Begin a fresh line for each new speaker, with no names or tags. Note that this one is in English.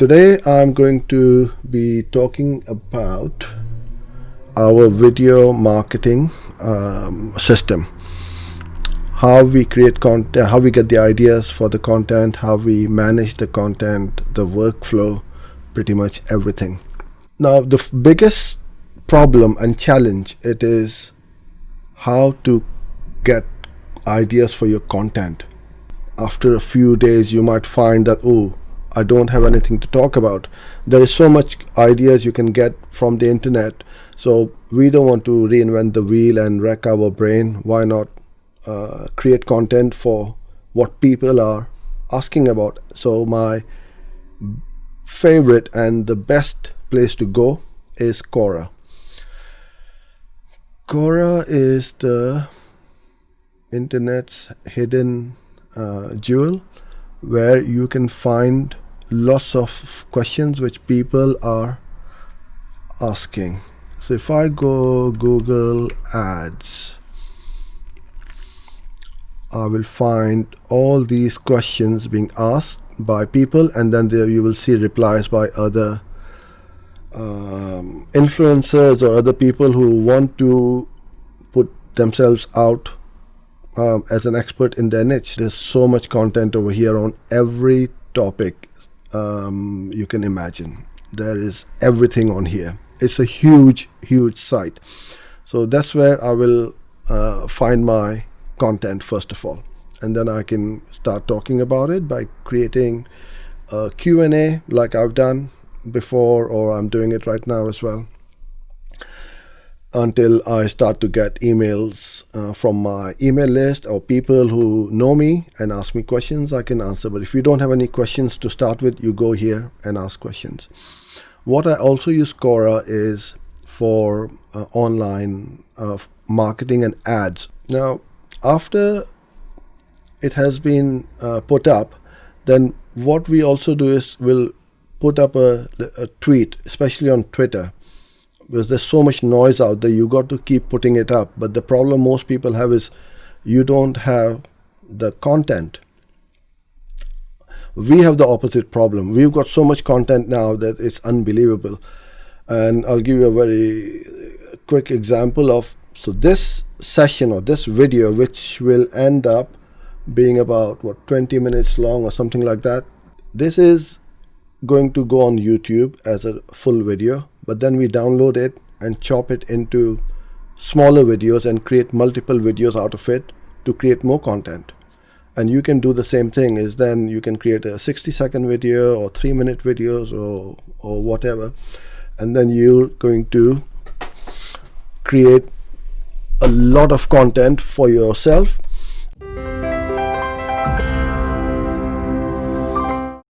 Today I'm going to be talking about our video marketing system. How we create content, how we get the ideas for the content, how we manage the content, the workflow, pretty much everything. Now the biggest problem and challenge it is how to get ideas for your content. After a few days you might find that, oh, I don't have anything to talk about. There is so much ideas you can get from the internet, so we don't want to reinvent the wheel and wreck our brain. Why not create content for what people are asking about? So my favorite and the best place to go is Quora. Quora is the internet's hidden jewel, where you can find lots of questions which people are asking. So if I go Google Ads, I will find all these questions being asked by people, and then there you will see replies by other influencers or other people who want to put themselves out as an expert in their niche. There's so much content over here on every topic you can imagine. There is everything on here. It's a huge site. So that's where I will find my content first of all, and then I can start talking about it by creating a Q&A like I've done before, or I'm doing it right now as well, until I start to get emails from my email list or people who know me and ask me questions. I can answer. But if you don't have any questions to start with, you go here and ask questions. What I also use Quora is for online marketing and ads. Now, after it has been put up, then what we also do is we'll put up a tweet, especially on Twitter, because there's so much noise out there. You got to keep putting it up. But the problem most people have is you don't have the content. We have the opposite problem. We've got so much content now that it's unbelievable. And I'll give you a very quick example of, so this session or this video, which will end up being about 20 minutes long or something like that. This is going to go on YouTube as a full video, but then we download it and chop it into smaller videos and create multiple videos out of it to create more content. And you can do the same thing, is then you can create a 60-second video or 3-minute videos or whatever, and then you're going to create a lot of content for yourself,